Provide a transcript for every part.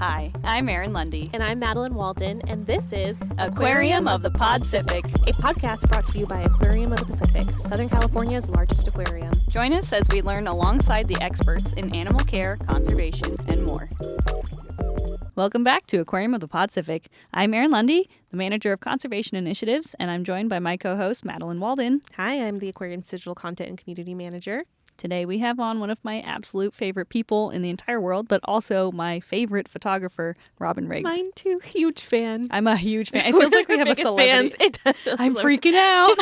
Hi, I'm Erin Lundy. And I'm Madeline Walden, and this is Aquarium of the Pacific, a podcast brought to you by Aquarium of the Pacific, Southern California's largest aquarium. Join us as we learn alongside the experts in animal care, conservation, and more. Welcome back to Aquarium of the Pacific. I'm Erin Lundy, the manager of conservation initiatives, and I'm joined by my co-host, Madeline Walden. Hi, I'm the Aquarium's digital content and community manager. Today we have on one of my absolute favorite people in the entire world, but also my favorite photographer, Robin Riggs. Mine too, huge fan. I'm a huge fan. It feels like we have a celebrity. Fans. It does. I'm freaking out.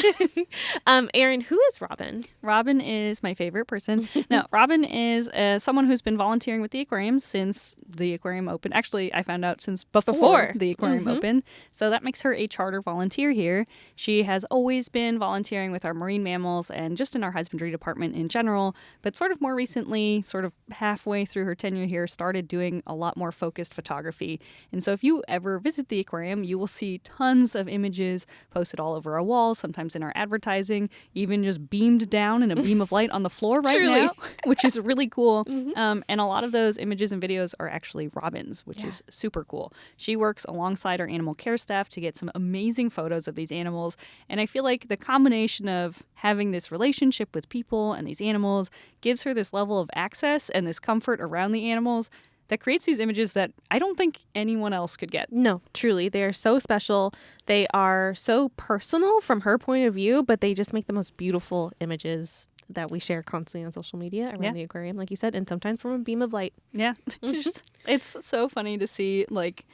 Erin, who is Robin? Robin is my favorite person. No, Robin is someone who's been volunteering with the aquarium since the aquarium opened. Actually, I found out since before the aquarium opened. So that makes her a charter volunteer here. She has always been volunteering with our marine mammals and just in our husbandry department in general. But sort of more recently, sort of halfway through her tenure here, started doing a lot more focused photography. And so if you ever visit the aquarium, you will see tons of images posted all over our walls, sometimes in our advertising, even just beamed down in a beam of light on the floor right now, which is really cool. And a lot of those images and videos are actually Robin's, which is super cool. She works alongside our animal care staff to get some amazing photos of these animals. And I feel like the combination of having this relationship with people and these animals gives her this level of access and this comfort around the animals that creates these images that I don't think anyone else could get. No, truly. They are so special. They are so personal from her point of view, but they just make the most beautiful images that we share constantly on social media around the aquarium, like you said, and sometimes from a beam of light. Yeah. It's so funny to see, like,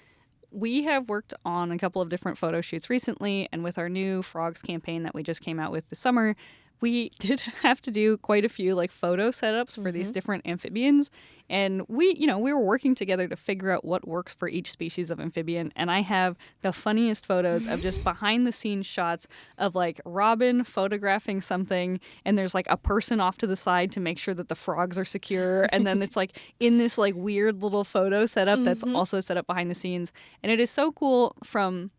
we have worked on a couple of different photo shoots recently, and with our new frogs campaign that we just came out with this summer, we did have to do quite a few like photo setups for these different amphibians. And we were working together to figure out what works for each species of amphibian. And I have the funniest photos of just behind the scenes shots of like Robin photographing something. And there's like a person off to the side to make sure that the frogs are secure. And then it's like in this like weird little photo setup that's also set up behind the scenes. And it is so cool from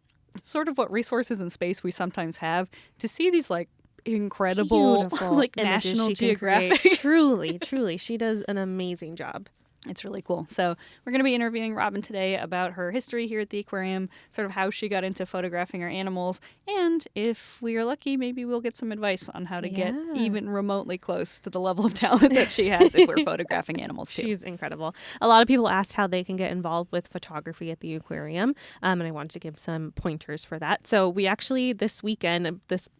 sort of what resources and space we sometimes have to see these like incredible beautiful like National Geographic. Truly she does an amazing job. It's really cool. So we're going to be interviewing Robin today about her history here at the aquarium, sort of how she got into photographing our animals, and if we are lucky, maybe we'll get some advice on how to get even remotely close to the level of talent that she has if we're photographing animals too. She's incredible. A lot of people asked how they can get involved with photography at the aquarium, and I wanted to give some pointers for that. So we actually, this weekend, this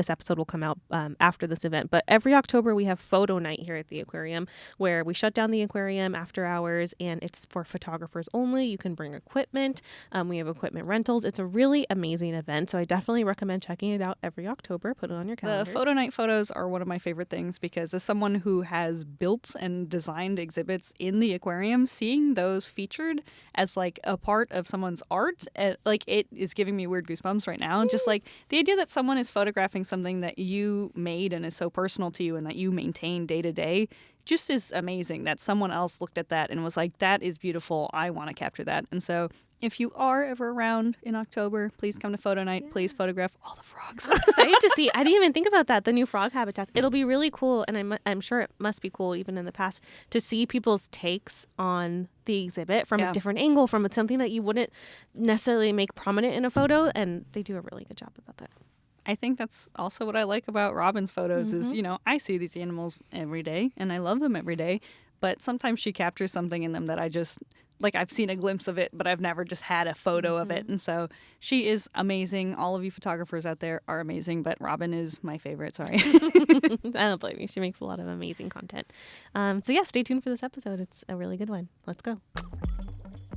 episode will come out after this event, but every October we have photo night here at the aquarium where we shut down the aquarium after hours, and it's for photographers only. You can bring equipment. We have equipment rentals. It's a really amazing event, so I definitely recommend checking it out every October. Put it on your calendar. The photo night photos are one of my favorite things because as someone who has built and designed exhibits in the aquarium, seeing those featured as like a part of someone's art, like it is giving me weird goosebumps right now. Just like the idea that someone is photographing something that you made and is so personal to you and that you maintain day to day just is amazing that someone else looked at that and was like, that is beautiful. I want to capture that. And so if you are ever around in October, please come to photo night. Please photograph all the frogs. I'm excited to see. I didn't even think about that, the new frog habitats. It'll be really cool, and I'm sure it must be cool even in the past to see people's takes on the exhibit from a different angle, from something that you wouldn't necessarily make prominent in a photo, and they do a really good job about that. I think that's also what I like about Robin's photos is, I see these animals every day and I love them every day, but sometimes she captures something in them that I just, like I've seen a glimpse of it, but I've never just had a photo of it. And so she is amazing. All of you photographers out there are amazing, but Robin is my favorite. Sorry. I don't blame you. She makes a lot of amazing content. Stay tuned for this episode. It's a really good one. Let's go.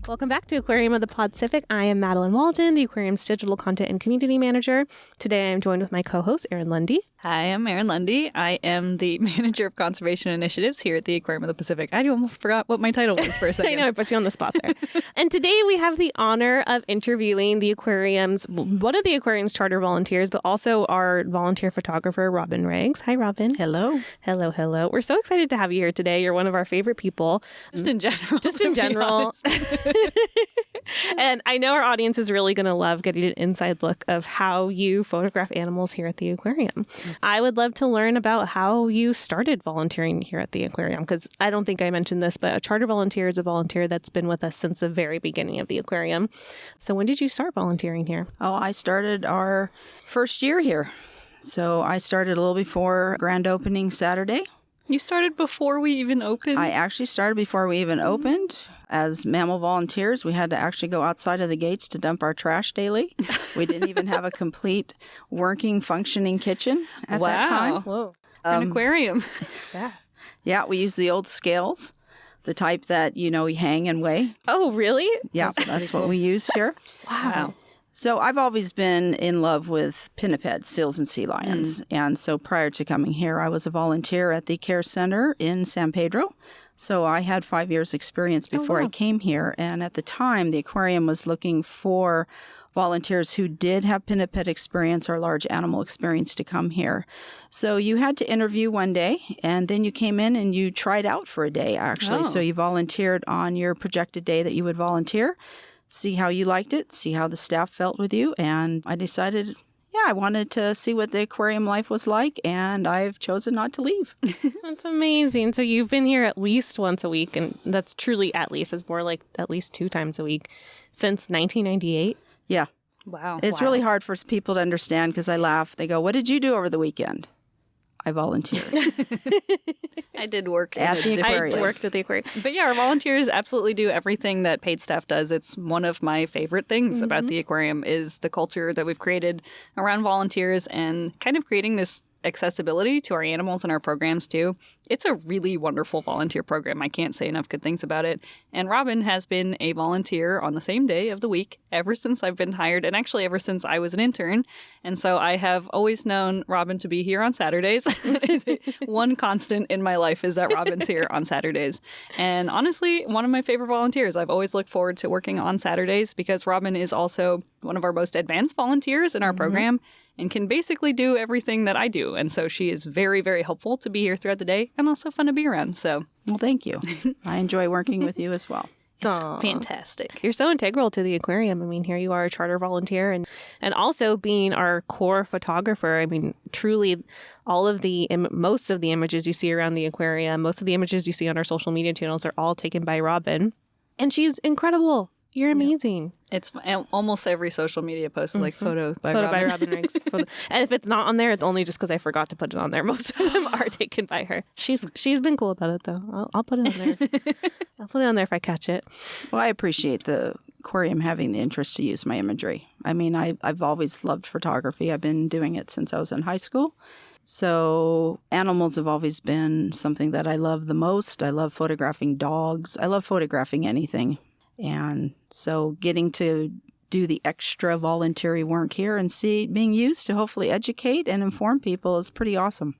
Welcome back to Aquarium of the Pacific. I am Madeline Walden, the aquarium's digital content and community manager. Today I am joined with my co-host, Erin Lundy. Hi, I'm Erin Lundy. I am the manager of conservation initiatives here at the Aquarium of the Pacific. I almost forgot what my title was for a second. I know, I put you on the spot there. And today we have the honor of interviewing one of the aquarium's charter volunteers, but also our volunteer photographer, Robin Riggs. Hi, Robin. Hello. Hello. We're so excited to have you here today. You're one of our favorite people. Just in general. Just in general. And I know our audience is really going to love getting an inside look of how you photograph animals here at the aquarium. I would love to learn about how you started volunteering here at the aquarium, because I don't think I mentioned this, but a charter volunteer is a volunteer that's been with us since the very beginning of the aquarium. So when did you start volunteering here? Oh, I started our first year here. So I started a little before grand opening Saturday. You started before we even opened? I actually started before we even opened. As mammal volunteers, we had to actually go outside of the gates to dump our trash daily. We didn't even have a complete working, functioning kitchen at that time. Whoa. An aquarium. Yeah. Yeah, we used the old scales, the type that, you hang and weigh. Oh, really? Yeah, that's what we used here. Wow. So I've always been in love with pinnipeds, seals, and sea lions. And so prior to coming here, I was a volunteer at the Care Center in San Pedro. So I had 5 years experience before I came here. And at the time, the aquarium was looking for volunteers who did have pinniped experience or large animal experience to come here. So you had to interview one day, and then you came in and you tried out for a day, actually. Oh. So you volunteered on your projected day that you would volunteer, see how you liked it, see how the staff felt with you. And I decided, I wanted to see what the aquarium life was like, and I've chosen not to leave. That's amazing. So you've been here at least once a week, and that's truly at least. It's more like at least 2 times a week since 1998. Yeah. Wow. It's really hard for people to understand because I laugh. They go, "What did you do over the weekend?" I volunteered. I did work At the aquarium. I worked at the aquarium. But yeah, our volunteers absolutely do everything that paid staff does. It's one of my favorite things about the aquarium is the culture that we've created around volunteers and kind of creating this accessibility to our animals and our programs too. It's a really wonderful volunteer program. I can't say enough good things about it. And Robin has been a volunteer on the same day of the week ever since I've been hired, and actually ever since I was an intern. And so I have always known Robin to be here on Saturdays. One constant in my life is that Robin's here on Saturdays. And honestly, one of my favorite volunteers. I've always looked forward to working on Saturdays because Robin is also one of our most advanced volunteers in our program and can basically do everything that I do. And so she is very, very helpful to be here throughout the day and also fun to be around. So, Well, thank you. I enjoy working with you as well. it's Aw. fantastic. You're so integral to the aquarium. I mean, here you are, a charter volunteer, and also being our core photographer. I mean, truly, all of most of the images you see around the aquarium, most of the images you see on our social media channels are all taken by Robin, and she's incredible. You're amazing. It's almost every social media post is like photo by Robin. Riggs. And if it's not on there, it's only just because I forgot to put it on there. Most of them are taken by her. She's been cool about it, though. I'll put it on there. I'll put it on there if I catch it. Well, I appreciate the aquarium having the interest to use my imagery. I mean, I've always loved photography. I've been doing it since I was in high school. So animals have always been something that I love the most. I love photographing dogs. I love photographing anything. And so getting to do the extra voluntary work here and see it being used to hopefully educate and inform people is pretty awesome.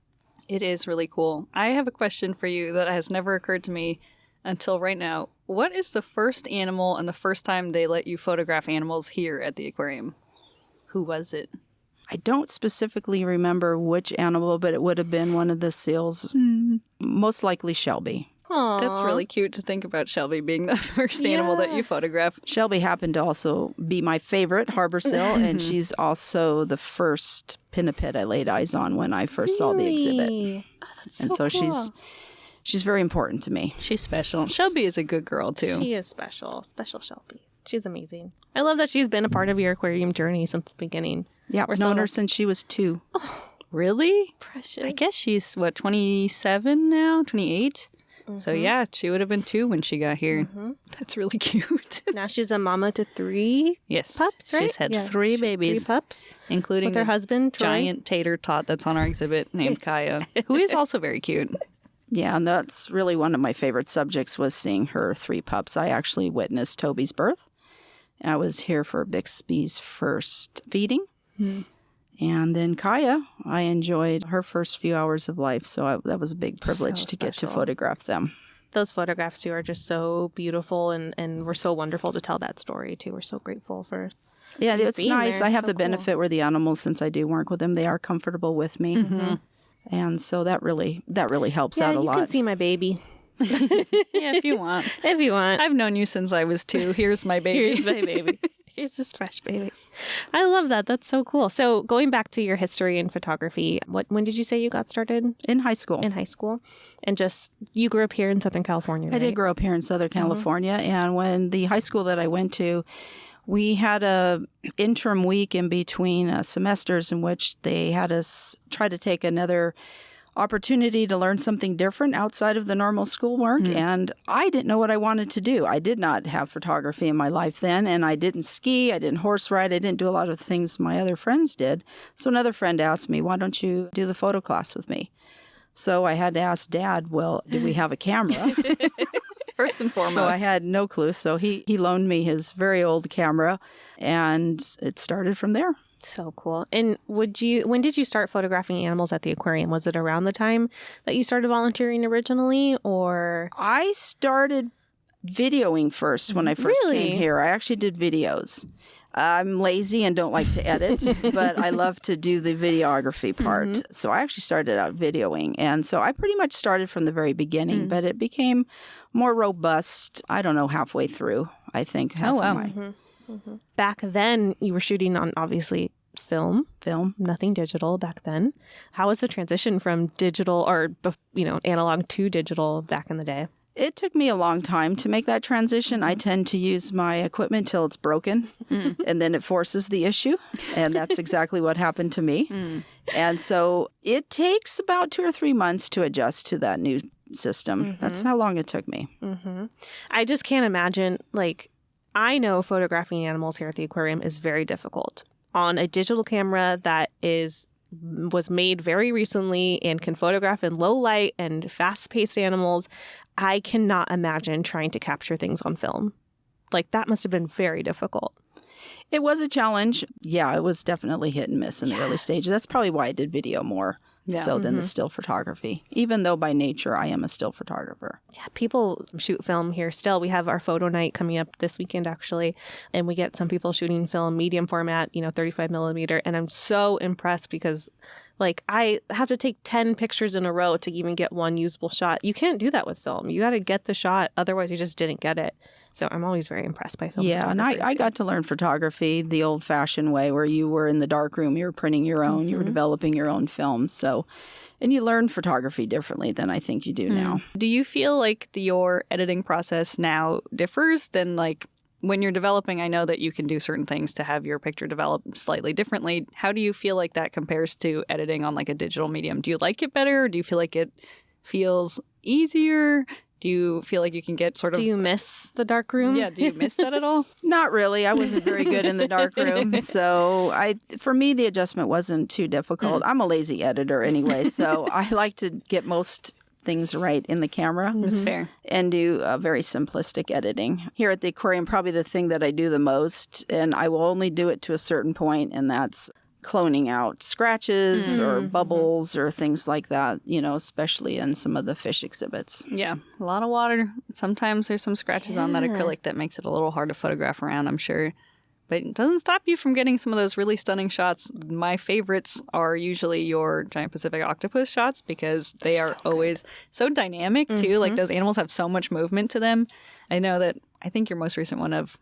It is really cool. I have a question for you that has never occurred to me until right now. What is the first animal and the first time they let you photograph animals here at the aquarium? Who was it? I don't specifically remember which animal, but it would have been one of the seals, most likely Shelby. Aww. That's really cute to think about Shelby being the first animal that you photograph. Shelby happened to also be my favorite harbor seal, and she's also the first pinniped I laid eyes on when I first saw the exhibit. Oh, that's And so so cool. she's very important to me. She's special. Shelby is a good girl, too. She is special. Special Shelby. She's amazing. I love that she's been a part of your aquarium journey since the beginning. Yeah, We're I've so known her since she was 2. Really? precious. I guess she's, 27 now? 28? So yeah, she would have been 2 when she got here. That's really cute. Now she's a mama to 3 Yes. pups, right? She's had Yeah, 3 she's babies, 3 pups including with her the husband, Troy. giant tater tot that's on our exhibit named Kaya, who is also very cute. Yeah, and that's really one of my favorite subjects was seeing her 3 pups. I actually witnessed Toby's birth. I was here for Bixby's first feeding. And then Kaya, I enjoyed her first few hours of life. So that was a big privilege So to get to special. photograph them. Those photographs too are just so beautiful and were so wonderful to tell that story too. We're so grateful for Yeah, it's being nice. there. I It's have so the cool. benefit where the animals, since I do work with them, they are comfortable with me. And so that really helps out a you lot. can see my baby. Yeah, if you want. If you want. I've known you since I was 2. Here's my baby. Here's my baby. Here's this fresh baby. I love that. That's so cool. So going back to your history in photography, when did you say you got started? In high school. In high school. And just, you grew up here in Southern California, right? I did grow up here in Southern California. And when the high school that I went to, we had a interim week in between semesters in which they had us try to take another opportunity to learn something different outside of the normal schoolwork. And I didn't know what I wanted to do. I did not have photography in my life then, and I didn't ski, I didn't horse ride, I didn't do a lot of things my other friends did. So another friend asked me, why don't you do the photo class with me? So I had to ask Dad, well, do we have a camera? First and foremost. So I had no clue. So he loaned me his very old camera, and it started from there. So cool. And when did you start photographing animals at the aquarium? Was it around the time that you started volunteering originally, or? I started videoing first when I first came here. I actually did videos. I'm lazy and don't like to edit, but I love to do the videography part. So I actually started out videoing. And so I pretty much started from the very beginning, but it became more robust, I don't know, halfway through, I think. Back then, you were shooting on, obviously, film, nothing digital back then. How was the transition from digital or, analog to digital back in the day? It took me a long time to make that transition. I tend to use my equipment till it's broken, and then it forces the issue. And that's exactly what happened to me. And so it takes about 2 or 3 months to adjust to that new system. That's how long it took me. I just can't imagine, I know photographing animals here at the aquarium is very difficult. On a digital camera that was made very recently and can photograph in low light and fast-paced animals, I cannot imagine trying to capture things on film. That must have been very difficult. It was a challenge. Yeah, it was definitely hit and miss in the early stages. That's probably why I did video more than the still photography, even though by nature I am a still photographer. Yeah, people shoot film here still. We have our photo night coming up this weekend, actually, and we get some people shooting film medium format, 35 millimeter, and I'm so impressed because I have to take 10 pictures in a row to even get one usable shot. You can't do that with film. You got to get the shot. Otherwise, you just didn't get it. So I'm always very impressed by film. Yeah, and I got to learn photography the old-fashioned way where you were in the darkroom, you were printing your own, you were developing your own film. So, and you learn photography differently than I think you do now. Do you feel like your editing process now differs than when you're developing? I know that you can do certain things to have your picture develop slightly differently. How do you feel like that compares to editing on a digital medium? Do you like it better? Or do you feel like it feels easier? Do you feel like you can get sort of... Do you miss the dark room? Yeah, do you miss that at all? Not really. I wasn't very good in the dark room. So for me, the adjustment wasn't too difficult. I'm a lazy editor anyway, so I like to get most things right in the camera. That's fair. And do very simplistic editing. Here at the aquarium, probably the thing that I do the most, and I will only do it to a certain point, and that's cloning out scratches or bubbles or things like that, especially in some of the fish exhibits. Yeah, a lot of water. Sometimes there's some scratches on that acrylic that makes it a little hard to photograph around, I'm sure. But it doesn't stop you from getting some of those really stunning shots. My favorites are usually your giant Pacific octopus shots because they are always so dynamic, too. Those animals have so much movement to them. I know that I think your most recent one of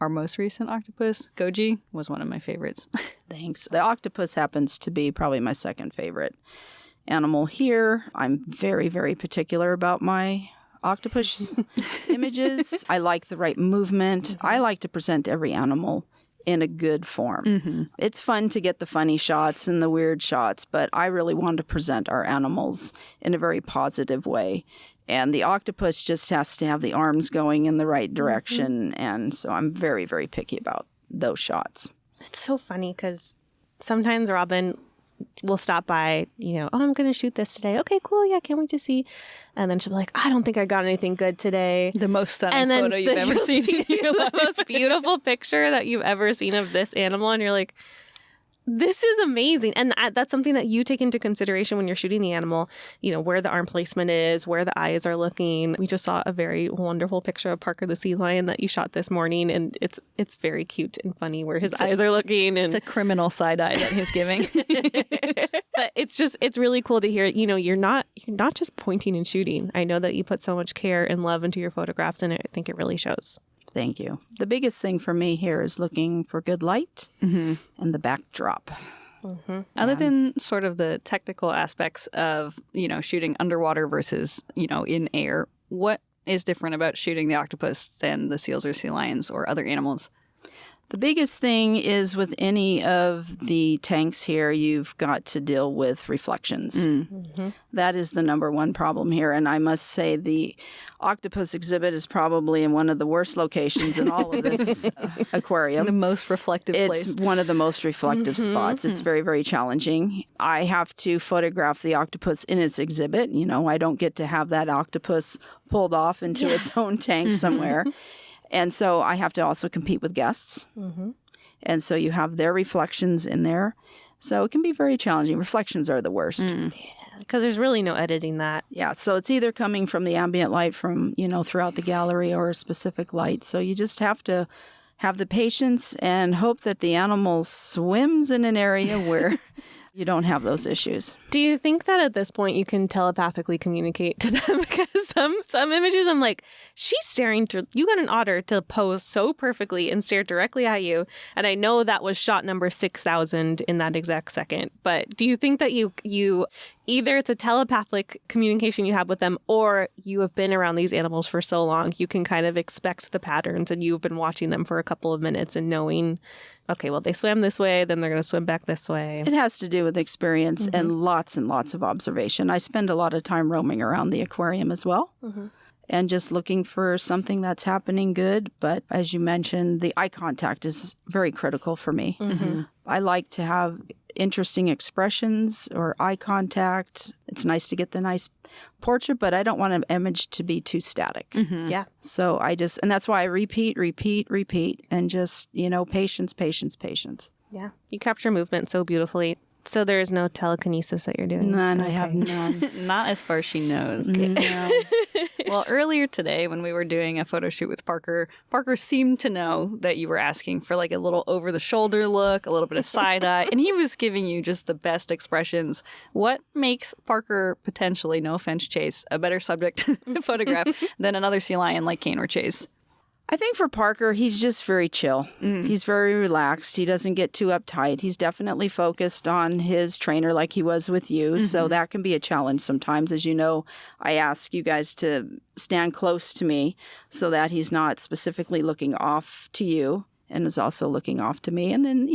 our most recent octopus, Goji, was one of my favorites. Thanks. The octopus happens to be probably my second favorite animal here. I'm very, very particular about my octopus images. I like the right movement. I like to present every animal in a good form. It's fun to get the funny shots and the weird shots, but I really want to present our animals in a very positive way. And the octopus just has to have the arms going in the right direction. And so I'm very, very picky about those shots. It's so funny because sometimes Robin will stop by, I'm going to shoot this today. Okay, cool. Yeah, can't wait to see. And then she'll be like, I don't think I got anything good today. The most stunning photo you've ever seen. The most beautiful picture that you've ever seen of this animal. And you're like, This is amazing. And that's something that you take into consideration when you're shooting the animal, where the arm placement is, where the eyes are looking. We just saw a very wonderful picture of Parker the sea lion that you shot this morning. And it's very cute and funny where his eyes are looking. And it's a criminal side eye that he's giving. But it's really cool to hear, you're not just pointing and shooting. I know that you put so much care and love into your photographs, and I think it really shows. Thank you. The biggest thing for me here is looking for good light and the backdrop. Other than sort of the technical aspects of, shooting underwater versus, in air, what is different about shooting the octopus than the seals or sea lions or other animals? The biggest thing is with any of the tanks here, you've got to deal with reflections. That is the number one problem here. And I must say the octopus exhibit is probably in one of the worst locations in all of this aquarium. The most reflective place. It's one of the most reflective spots. It's very, very challenging. I have to photograph the octopus in its exhibit. I don't get to have that octopus pulled off into its own tank somewhere. And so I have to also compete with guests. And so you have their reflections in there. So it can be very challenging. Reflections are the worst. Because there's really no editing that. Yeah. So it's either coming from the ambient light from, throughout the gallery or a specific light. So you just have to have the patience and hope that the animal swims in an area where you don't have those issues. Do you think that at this point you can telepathically communicate to them? Because some images I'm like, she's staring to, you got an otter to pose so perfectly and stare directly at you. And I know that was shot number 6,000 in that exact second. But do you think that you either it's a telepathic communication you have with them, or you have been around these animals for so long, you can kind of expect the patterns and you've been watching them for a couple of minutes and knowing, okay, well, they swam this way, then they're going to swim back this way. It has to do with experience and lots of observation. I spend a lot of time roaming around the aquarium as well and just looking for something that's happening good. But as you mentioned, the eye contact is very critical for me. I like to have interesting expressions or eye contact. It's nice to get the nice portrait, but I don't want an image to be too static. Yeah. So and that's why I repeat, and just, patience. Yeah. You capture movement so beautifully. So there is no telekinesis that you're doing? None. I have none. Not as far as she knows. No. Well, earlier today when we were doing a photo shoot with Parker seemed to know that you were asking for like a little over-the-shoulder look, a little bit of side-eye, and he was giving you just the best expressions. What makes Parker potentially, no offense, Chase, a better subject to photograph than another sea lion like Kane or Chase? I think for Parker, he's just very chill. He's very relaxed. He doesn't get too uptight. He's definitely focused on his trainer like he was with you. So that can be a challenge sometimes. As you know, I ask you guys to stand close to me so that he's not specifically looking off to you and is also looking off to me. And then,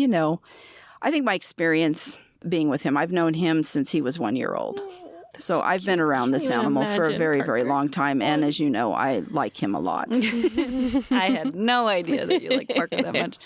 I think my experience being with him, I've known him since he was 1 year old. So I've been around this animal for a very, very long time. And as you know, I like him a lot. I had no idea that you like Parker that much.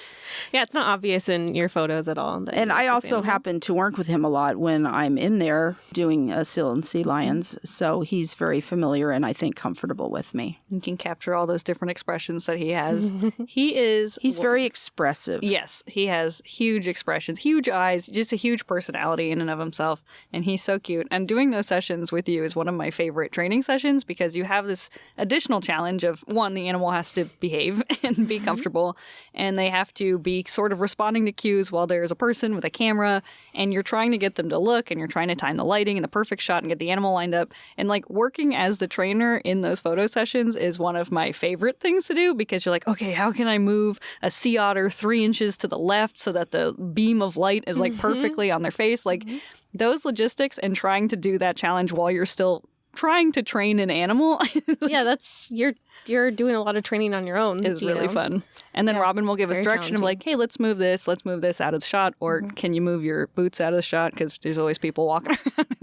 Yeah, it's not obvious in your photos at all. And I also happen to work with him a lot when I'm in there doing seal and sea lions. So he's very familiar and I think comfortable with me. You can capture all those different expressions that he has. He's very expressive. Yes, he has huge expressions, huge eyes, just a huge personality in and of himself. And he's so cute. And doing those sessions with you is one of my favorite training sessions because you have this additional challenge of, one, the animal has to behave and be comfortable, and they have to be sort of responding to cues while there's a person with a camera, and you're trying to get them to look, and you're trying to time the lighting and the perfect shot and get the animal lined up. And like working as the trainer in those photo sessions is one of my favorite things to do because you're like, okay, how can I move a sea otter 3 inches to the left so that the beam of light is like perfectly on their face? Like those logistics and trying to do that challenge while you're still trying to train an animal. Yeah, that's you're doing a lot of training on your own. Is really fun. And then Robin will give us direction of like, hey, let's move this out of the shot, or can you move your boots out of the shot because there's always people walking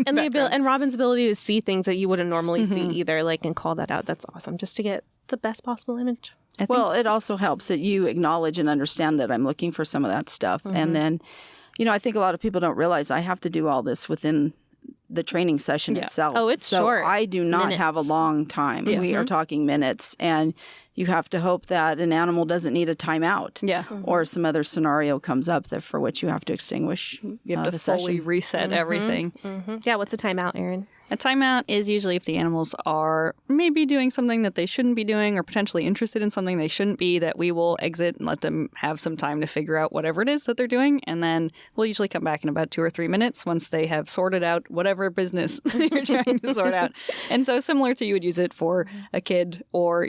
around. And Robin's ability to see things that you wouldn't normally see either, like, and call that out. That's awesome. Just to get the best possible image. Well, it also helps that you acknowledge and understand that I'm looking for some of that stuff. And then, I think a lot of people don't realize I have to do all this within the training session itself. Oh, it's short. So I do not have a long time. We are talking minutes. And, you have to hope that an animal doesn't need a timeout. Yeah. Or some other scenario comes up that for which you have to extinguish You have to the fully session. reset everything. Yeah, what's a timeout, Erin? A timeout is usually if the animals are maybe doing something that they shouldn't be doing or potentially interested in something they shouldn't be, that we will exit and let them have some time to figure out whatever it is that they're doing. And then we'll usually come back in about 2 or 3 minutes once they have sorted out whatever business you're trying to sort out. And so similar to you would use it for a kid or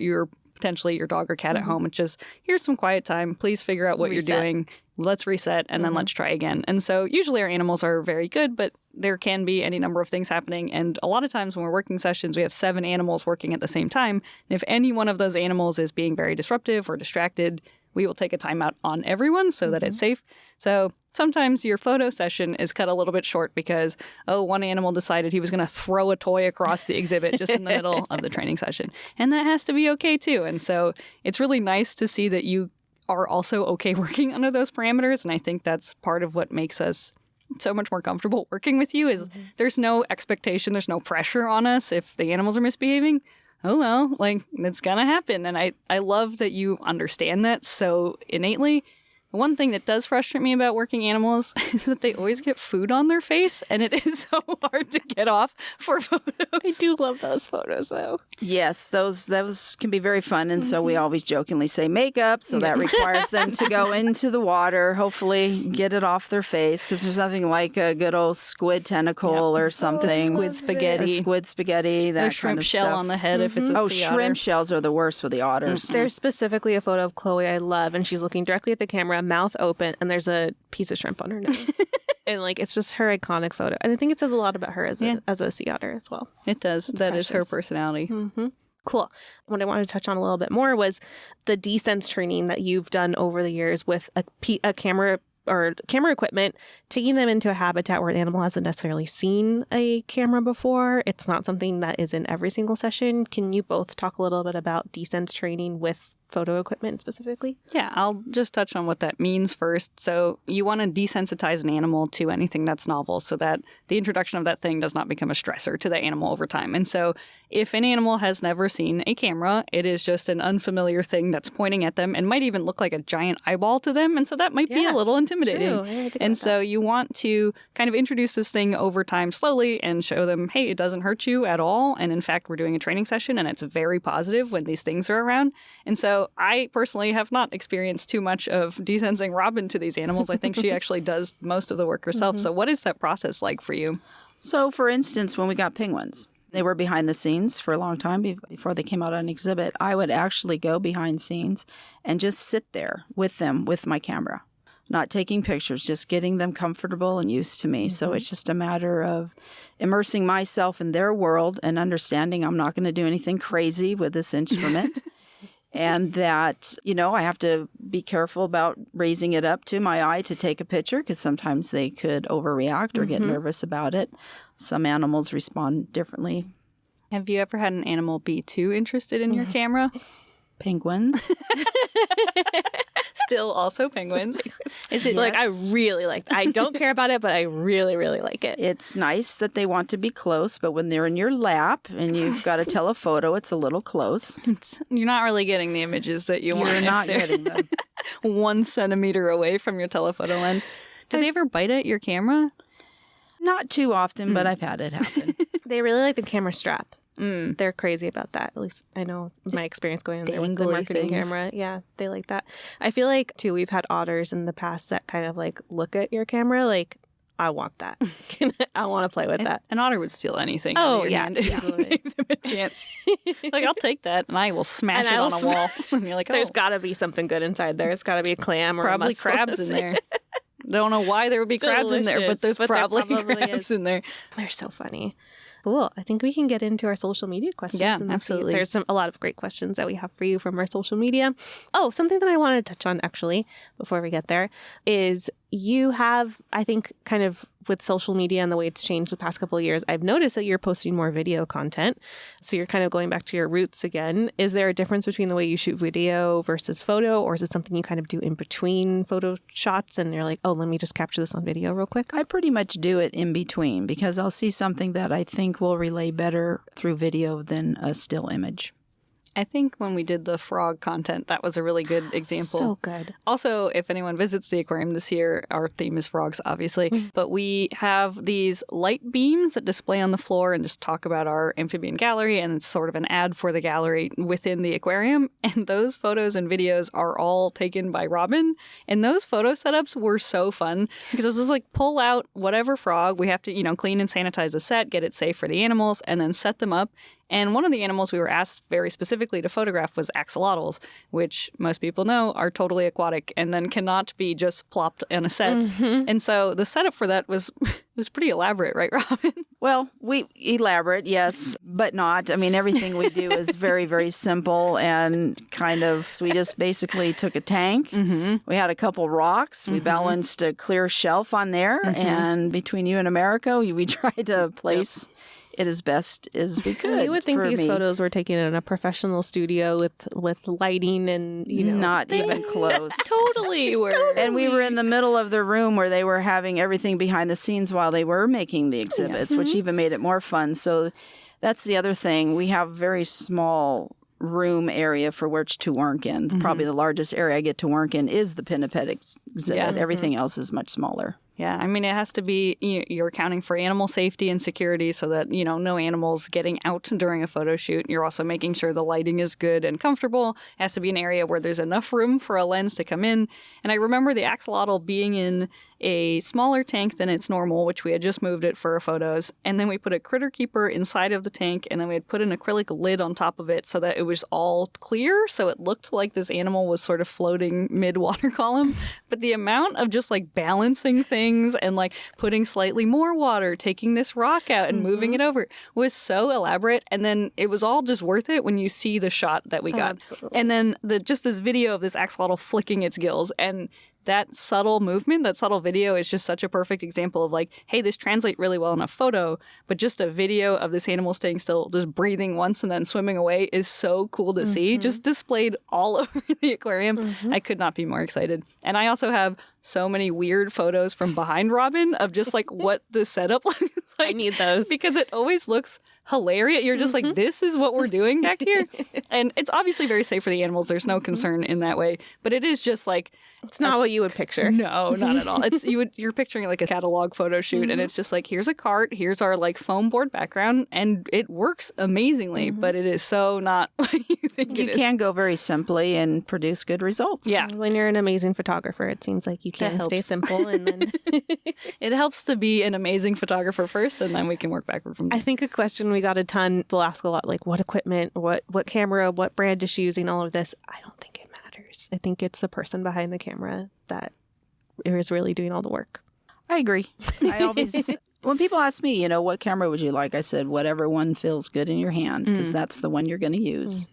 potentially your dog or cat at home. It's just, here's some quiet time. Please figure out what you're doing. Let's reset and then let's try again. And so usually our animals are very good, but there can be any number of things happening. And a lot of times when we're working sessions, we have 7 animals working at the same time. And if any one of those animals is being very disruptive or distracted, we will take a timeout on everyone so that it's safe. So sometimes your photo session is cut a little bit short because, one animal decided he was going to throw a toy across the exhibit just in the middle of the training session. And that has to be okay too. And so it's really nice to see that you are also okay working under those parameters. And I think that's part of what makes us so much more comfortable working with you is there's no expectation, there's no pressure on us if the animals are misbehaving. Oh, well, like, it's going to happen. And I love that you understand that so innately. The one thing that does frustrate me about working animals is that they always get food on their face, and it is so hard to get off for photos. I do love those photos, though. Yes, those can be very fun. And so we always jokingly say makeup. So that requires them to go into the water, hopefully get it off their face, because there's nothing like a good old squid tentacle or something. Squid spaghetti. Or squid spaghetti, that Or shrimp kind of shell stuff. on the head if it's a sea otter. Shrimp shells are the worst with the otters. There's specifically a photo of Chloe I love, and she's looking directly at the camera, mouth open, and there's a piece of shrimp on her nose. And like, it's just her iconic photo. And I think it says a lot about her as a sea otter as well. It does. That is her personality. Cool. What I wanted to touch on a little bit more was the desense training that you've done over the years with a camera or camera equipment, taking them into a habitat where an animal hasn't necessarily seen a camera before. It's not something that is in every single session. Can you both talk a little bit about desense training with photo equipment specifically? Yeah, I'll just touch on what that means first. So you want to desensitize an animal to anything that's novel so that the introduction of that thing does not become a stressor to the animal over time. And so if an animal has never seen a camera, it is just an unfamiliar thing that's pointing at them and might even look like a giant eyeball to them. And so that might be a little intimidating. True. And so you want to kind of introduce this thing over time slowly and show them, hey, it doesn't hurt you at all. And in fact, we're doing a training session and it's very positive when these things are around. And so I personally have not experienced too much of desensing Robin to these animals. I think she actually does most of the work herself. So what is that process like for you? So, for instance, when we got penguins, they were behind the scenes for a long time before they came out on exhibit. I would actually go behind scenes and just sit there with them with my camera, not taking pictures, just getting them comfortable and used to me. So it's just a matter of immersing myself in their world and understanding I'm not going to do anything crazy with this instrument. And that, I have to be careful about raising it up to my eye to take a picture because sometimes they could overreact or get nervous about it. Some animals respond differently. Have you ever had an animal be too interested in your camera? Penguins. Still also penguins. Is it like, I really like that? I don't care about it, but I really, really like it. It's nice that they want to be close, but when they're in your lap and you've got to tell a photo, it's a little close. You're not really getting the images that you want. You're not getting them. 1 centimeter away from your telephoto lens. Do they ever bite at your camera? Not too often, but I've had it happen. They really like the camera strap. They're crazy about that. At least I know my experience going in there with the marketing camera. Yeah, they like that. I feel like, too, we've had otters in the past that kind of like look at your camera like, I want that. I want to play with that. An otter would steal anything. Oh, out of your hand if you give them a chance. Like, I'll take that and I will smash it on a wall. And you're like, there's got to be something good inside there. It's got to be a clam or probably a mussel. crabs in there. Don't know why there would be crabs in there, but there's probably crabs in there. They're so funny. Cool. I think we can get into our social media questions. Yeah, and absolutely. There's a lot of great questions that we have for you from our social media. Oh, something that I wanted to touch on actually before we get there is you have, I think, kind of with social media and the way it's changed the past couple of years, I've noticed that you're posting more video content. So you're kind of going back to your roots again. Is there a difference between the way you shoot video versus photo, or is it something you kind of do in between photo shots and you're like, oh, let me just capture this on video real quick? I pretty much do it in between because I'll see something that I think will relay better through video than a still image. I think when we did the frog content, that was a really good example. So good. Also, if anyone visits the aquarium this year, our theme is frogs, obviously, but we have these light beams that display on the floor and just talk about our amphibian gallery, and it's sort of an ad for the gallery within the aquarium. And those photos and videos are all taken by Robin. And those photo setups were so fun because it was just like pull out whatever frog. We have to, clean and sanitize the set, get it safe for the animals, and then set them up. And one of the animals we were asked very specifically to photograph was axolotls, which most people know are totally aquatic and then cannot be just plopped on a set. Mm-hmm. And so the setup for that was pretty elaborate, right, Robin? Well, we elaborate, yes, but not. I mean, everything we do is very, very simple and we just basically took a tank. Mm-hmm. We had a couple rocks. We balanced a clear shelf on there. Mm-hmm. And between you and America, we tried to place it as best as we could. You would think these photos were taken in a professional studio with lighting and, Not even close. Totally were. And we were in the middle of the room where they were having everything behind the scenes while they were making the exhibits, which even made it more fun. So that's the other thing. We have very small room area for which to work in. Mm-hmm. Probably the largest area I get to work in is the pinniped exhibit. Yeah. Everything else is much smaller. Yeah, I mean, it has to be, you're accounting for animal safety and security so that, no animals getting out during a photo shoot. You're also making sure the lighting is good and comfortable. It has to be an area where there's enough room for a lens to come in. And I remember the axolotl being in a smaller tank than its normal, which we had just moved it for our photos. And then we put a critter keeper inside of the tank, and then we had put an acrylic lid on top of it so that it was all clear. So it looked like this animal was sort of floating mid-water column. But the amount of just balancing things and putting slightly more water, taking this rock out and moving it over was so elaborate. And then it was all just worth it when you see the shot that we got. Absolutely. And then just this video of this axolotl flicking its gills, and that subtle movement, that subtle video is just such a perfect example of hey, this translates really well in a photo, but just a video of this animal staying still, just breathing once and then swimming away is so cool to see. Just displayed all over the aquarium. I could not be more excited. And I also have so many weird photos from behind Robin of just what the setup looks like. I need those. Because it always looks hilarious. You're just this is what we're doing back here. And it's obviously very safe for the animals. There's no concern in that way. But it is just it's not what you would picture. No, not at all. It's you're picturing a catalog photo shoot, and it's just here's a cart, here's our foam board background, and it works amazingly, but it is so not what you think it is. You can go very simply and produce good results. Yeah. When you're an amazing photographer, it seems like you can stay simple, and then it helps to be an amazing photographer first, and then we can work backward from there. I think a question we got a ton, people ask a lot, what equipment, what camera, what brand is she using, all of this. I don't think it matters. I think it's the person behind the camera that is really doing all the work. I agree. I always, when people ask me, what camera would you like? I said, whatever one feels good in your hand, because that's the one you're going to use.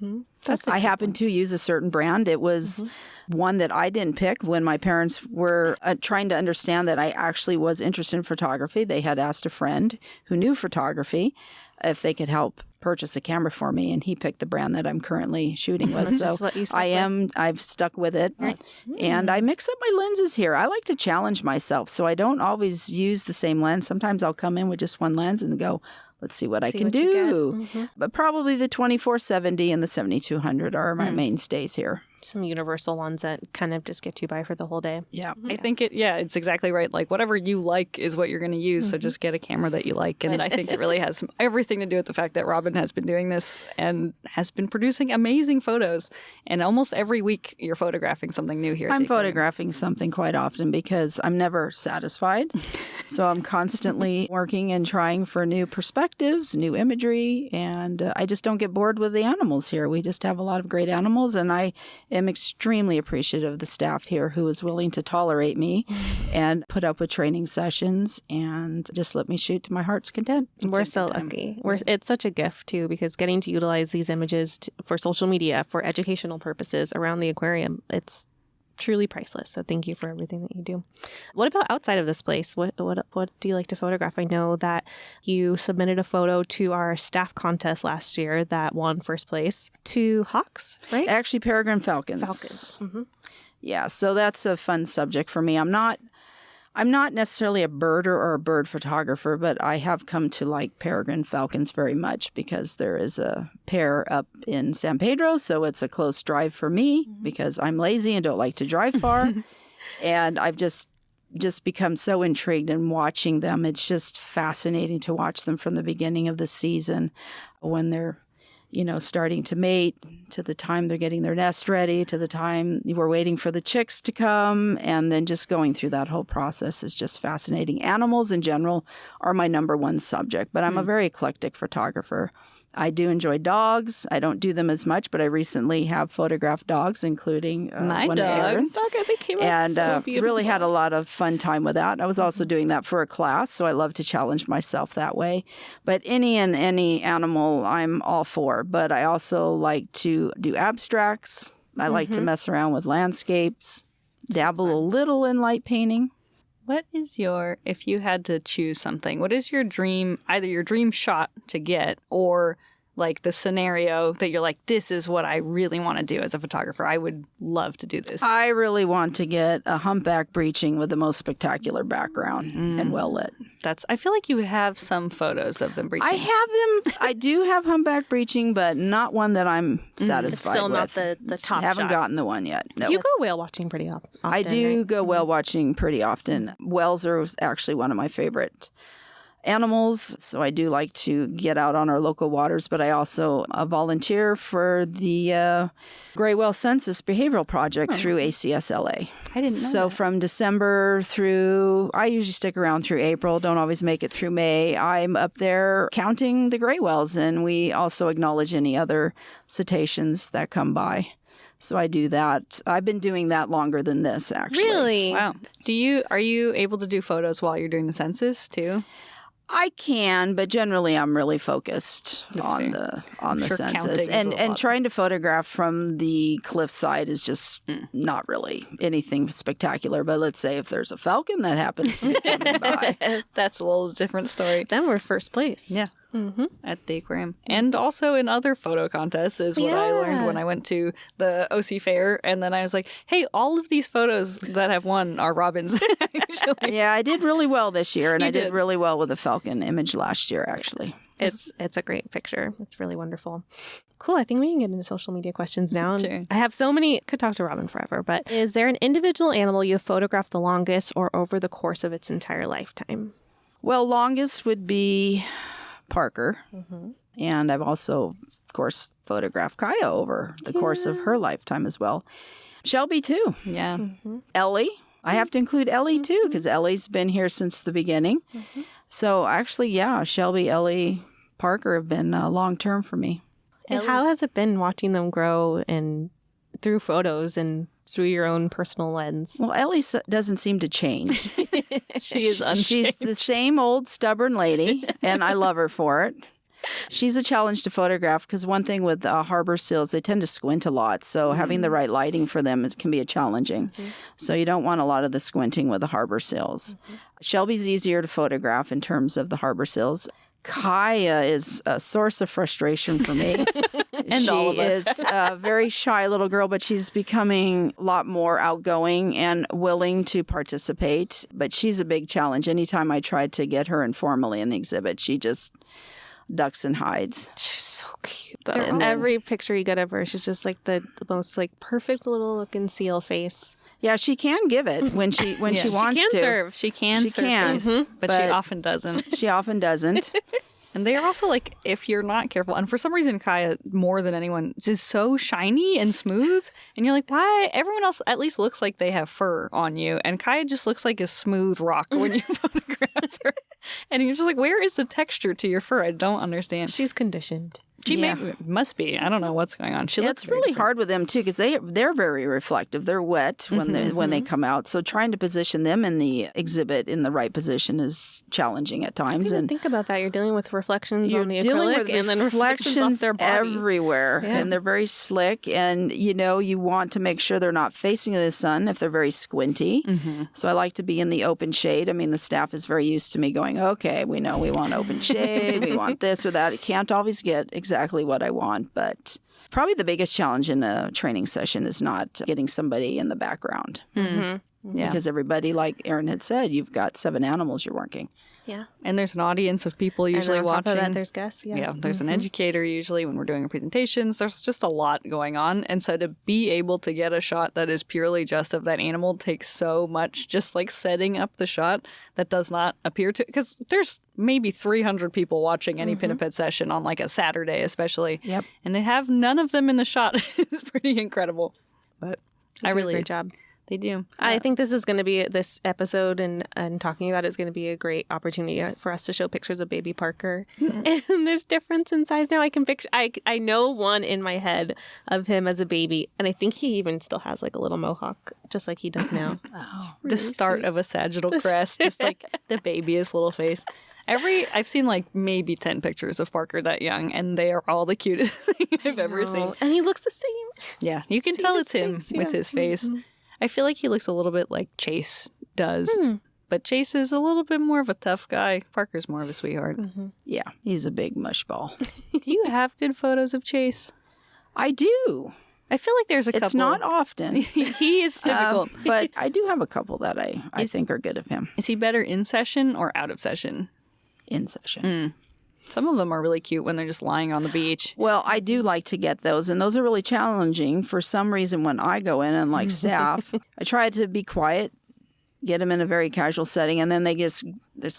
I happen to use a certain brand. It was one that I didn't pick when my parents were trying to understand that I actually was interested in photography. They had asked a friend who knew photography if they could help purchase a camera for me, and he picked the brand that I'm currently shooting with. So I've stuck with it. Nice. And I mix up my lenses here. I like to challenge myself, so I don't always use the same lens. Sometimes I'll come in with just one lens and go, let's see what I can do. But probably the 2470 and the 7200 are my mainstays here. Some universal ones that kind of just get you by for the whole day. Yeah. I think it's exactly right. Whatever you like is what you're going to use. So just get a camera that you like. And I think it really has everything to do with the fact that Robin has been doing this and has been producing amazing photos. And almost every week you're photographing something new here. I'm photographing something quite often because I'm never satisfied. So I'm constantly working and trying for new perspectives, new imagery. And I just don't get bored with the animals here. We just have a lot of great animals. And I am extremely appreciative of the staff here who is willing to tolerate me and put up with training sessions and just let me shoot to my heart's content. We're so lucky. It's such a gift, too, because getting to utilize these images for social media, for educational purposes around the aquarium, it's truly priceless. So thank you for everything that you do. What about outside of this place? What do you like to photograph? I know that you submitted a photo to our staff contest last year that won first place to hawks, right? Actually, peregrine falcons. Mm-hmm. Yeah, so that's a fun subject for me. I'm not necessarily a birder or a bird photographer, but I have come to like peregrine falcons very much because there is a pair up in San Pedro, so it's a close drive for me because I'm lazy and don't like to drive far. And I've just become so intrigued in watching them. It's just fascinating to watch them from the beginning of the season when they're starting to mate, to the time they're getting their nest ready, to the time we're waiting for the chicks to come, and then just going through that whole process is just fascinating. Animals in general are my number one subject, but I'm a very eclectic photographer. I do enjoy dogs. I don't do them as much, but I recently have photographed dogs, including one of Aaron's. Dog, I think, came out And so beautiful. really had a lot of fun time with that. I was also doing that for a class, so I love to challenge myself that way. But any animal, I'm all for. But I also like to do abstracts. I like to mess around with landscapes, dabble a little in light painting. What is if you had to choose something, what is your dream, either your dream shot to get or like the scenario that you're like, this is what I really want to do as a photographer. I would love to do this. I really want to get a humpback breaching with the most spectacular background and well lit. I feel like you have some photos of them breaching. I have them. I do have humpback breaching, but not one that I'm satisfied It's still with. not the top Haven't shot. gotten the one yet. No. You go whale watching pretty often. I do right? go whale watching pretty often. Whales are actually one of my favorite animals, so I do like to get out on our local waters, but I also volunteer for the Gray Whale Census Behavioral Project through ACSLA. I didn't know So that. from December through, I usually stick around through April, don't always make it through May. I'm up there counting the gray whales, and we also acknowledge any other cetaceans that come by. So I do that. I've been doing that longer than this, actually. Really? Wow. Are you able to do photos while you're doing the census too? I can, but generally I'm really focused on fair. the sure census. counting is a And lot. trying to photograph from the cliffside is just not really anything spectacular. But let's say if there's a falcon that happens to be coming by. That's a little different story. Then we're first place. Yeah. At the aquarium. And also in other photo contests is what I learned when I went to the OC Fair. And then I was like, hey, all of these photos that have won are Robin's. Actually. Yeah, I did really well this year, and You I did did. really well with the falcon image last year, actually. It's a great picture. It's really wonderful. Cool. I think we can get into social media questions now. Sure. I have so many. Could talk to Robin forever, but is there an individual animal you have photographed the longest or over the course of its entire lifetime? Well, longest would be Parker. And I've also, of course, photographed Kaya over the course of her lifetime as well. Shelby, too. Yeah. Ellie. I have to include Ellie, too, because Ellie's been here since the beginning. So actually, yeah, Shelby, Ellie, Parker have been long-term for me. And how has it been watching them grow and through photos and through your own personal lens? Well, Ellie doesn't seem to change. She is unchanged. She's the same old stubborn lady, and I love her for it. She's a challenge to photograph because one thing with harbor seals, they tend to squint a lot. So having the right lighting for them can be challenging. So you don't want a lot of the squinting with the harbor seals. Shelby's easier to photograph in terms of the harbor seals. Kaya is a source of frustration for me. And all of us. She is a very shy little girl, but she's becoming a lot more outgoing and willing to participate. But she's a big challenge. Anytime I tried to get her informally in the exhibit, she just ducks and hides. She's so cute. Though. And then- Every picture you get of her, she's just like the most like perfect little looking seal face. Yeah, she can give it when she wants She can to. serve. She can She can, surface, but she but- often doesn't. She often doesn't. And they are also like, if you're not careful, and for some reason Kaya, more than anyone, is so shiny and smooth. And you're like, why? Everyone else at least looks like they have fur on you. And Kaya just looks like a smooth rock when you photograph her. And you're just like, where is the texture to your fur? I don't understand. She's conditioned. She Yeah. must be. I don't know what's going on. She Yeah, looks it's very really different. hard with them too because they're very reflective. They're wet when they come out. So trying to position them in the exhibit in the right position is challenging at times. And And think about that. You're dealing with reflections you're on the dealing acrylic with and then reflections off reflections their body. everywhere, Yeah. and they're very slick. And you want to make sure they're not facing the sun if they're very squinty. So I like to be in the open shade. I mean, the staff is very used to me going, okay, we know we want open shade, we want this or that. I can't always get exactly what I want. But probably the biggest challenge in a training session is not getting somebody in the background. Yeah. Because everybody, like Erin had said, you've got 7 animals you're working. Yeah. And there's an audience of people usually and on top watching. of that, there's guests. Yeah. There's an educator usually when we're doing presentations. There's just a lot going on. And so to be able to get a shot that is purely just of that animal takes so much, just like setting up the shot that does not appear to, because there's maybe 300 people watching any pinniped session on like a Saturday especially. Yep. And they have none of them in the shot. It's pretty incredible. But They do a great job. They do. I think this is going to be, this episode and talking about it is going to be a great opportunity for us to show pictures of baby Parker. And there's difference in size now. I can picture, I know one in my head of him as a baby. And I think he even still has like a little mohawk, just like he does now. The start of a sagittal crest, just like the babyest little face. I've seen like maybe 10 pictures of Parker that young, and they are all the cutest thing I've ever seen. And he looks the same. Yeah, you can tell it's him with his face. I feel like he looks a little bit like Chase does, but Chase is a little bit more of a tough guy. Parker's more of a sweetheart. Yeah, he's a big mushball. Do you have good photos of Chase? I do. I feel like there's a couple. It's not often. He is difficult. But I do have a couple that I think are good of him. Is he better in session or out of session? In session. Some of them are really cute when they're just lying on the beach. Well, I do like to get those, and those are really challenging. For some reason, when I go in and like staff, I try to be quiet, get them in a very casual setting, and then it's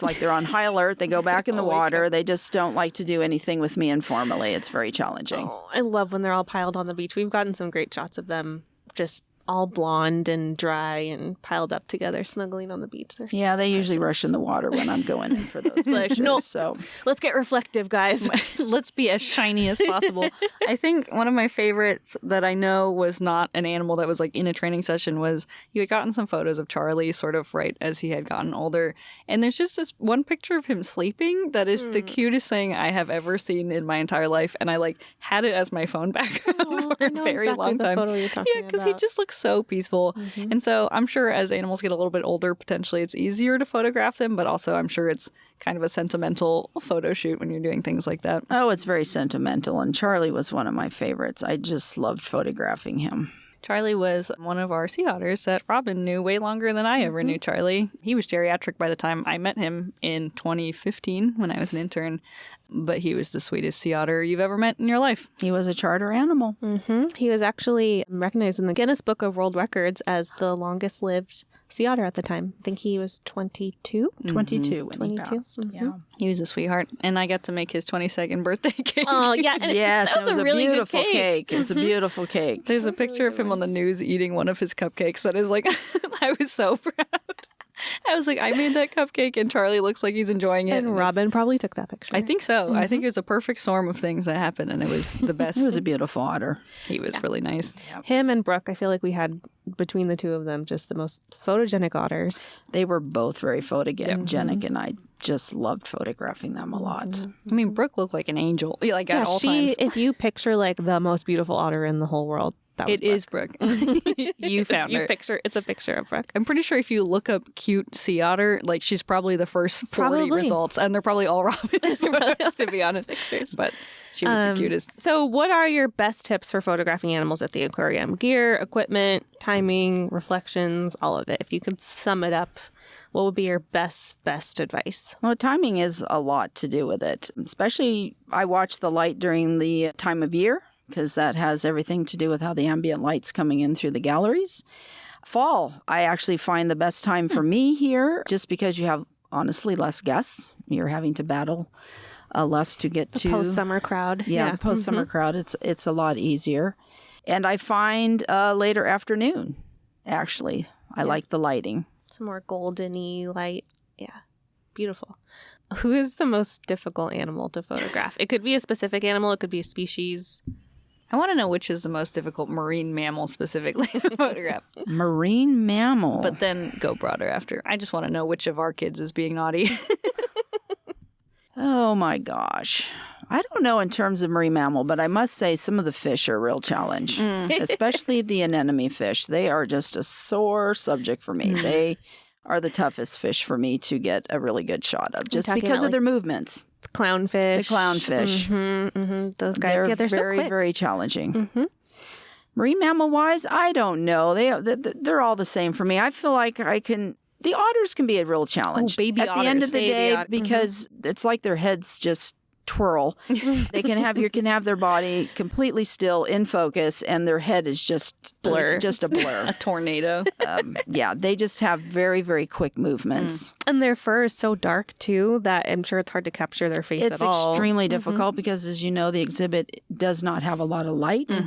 like they're on high alert. They go back in the water. They just don't like to do anything with me informally. It's very challenging. Oh, I love when they're all piled on the beach. We've gotten some great shots of them just all blonde and dry and piled up together, snuggling on the beach. Yeah, they usually rush in the water when I'm going in for those pictures. No. So Let's get reflective, guys. Let's be as shiny as possible. I think one of my favorites that I know was not an animal that was like in a training session was you had gotten some photos of Charlie sort of right as he had gotten older. And there's just this one picture of him sleeping that is the cutest thing I have ever seen in my entire life. And I like had it as my phone background for a very long time. Yeah, because he just looks so peaceful. And so I'm sure as animals get a little bit older, potentially it's easier to photograph them, but also I'm sure it's kind of a sentimental photo shoot when you're doing things like that. Oh, it's very sentimental. And Charlie was one of my favorites. I just loved photographing him. Charlie was one of our sea otters that Robin knew way longer than I ever knew Charlie. He was geriatric by the time I met him in 2015 when I was an intern, but he was the sweetest sea otter you've ever met in your life. He was a charter animal. He was actually recognized in the Guinness Book of World Records as the longest lived sea otter at the time. I think he was 22. 22 when he 22. passed. Yeah. He was a sweetheart, and I got to make his 22nd birthday cake. Oh, yeah. And Yes, that it was a really beautiful good cake. It was a beautiful cake. There's a picture of him on the news eating one of his cupcakes that is like, I was so proud. I was like, I made that cupcake, and Charlie looks like he's enjoying it. And Robin probably took that picture. I think so. I think it was a perfect storm of things that happened, and it was the best. He was a beautiful otter. He was really nice. Him and Brooke, I feel like we had, between the two of them, just the most photogenic otters. They were both very photogenic, and I just loved photographing them a lot. I mean, Brooke looked like an angel, like at all times. If you picture like the most beautiful otter in the whole world, that was It is Brooke. You found her. It's a picture of Brooke. I'm pretty sure if you look up cute sea otter, like she's probably the first 40 results, and they're probably all Robin's photos, to be honest. Pictures. But she was the cutest. So what are your best tips for photographing animals at the aquarium? Gear, equipment, timing, reflections, all of it. If you could sum it up, what would be your best advice? Well, timing is a lot to do with it. Especially, I watch the light during the time of year, because that has everything to do with how the ambient light's coming in through the galleries. Fall, I actually find the best time for me here, just because you have, honestly, less guests. You're having to battle less to get to Post-summer crowd. Yeah, the post-summer crowd. It's a lot easier. And I find later afternoon, actually. I like the lighting. Some more golden-y light. Yeah, beautiful. Who is the most difficult animal to photograph? It could be a specific animal. It could be a species. I want to know which is the most difficult marine mammal specifically to photograph. Marine mammal. But then go broader after. I just want to know which of our kids is being naughty. Oh my gosh. I don't know in terms of marine mammal, but I must say some of the fish are a real challenge, especially the anemone fish. They are just a sore subject for me. They are the toughest fish for me to get a really good shot of, just because of their movements. Clownfish. The clownfish. Those guys, They're they're so very, quick. very challenging. Marine mammal wise, I don't know. They're all the same for me. I feel like the otters can be a real challenge. Oh, baby At otters. the end of the day, otter. because it's like their heads just twirl. They can have their body completely still in focus, and their head is just a blur. A tornado. Yeah, they just have very, very quick movements. And their fur is so dark too that I'm sure it's hard to capture their face It's at all. extremely difficult because, as you know, the exhibit does not have a lot of light.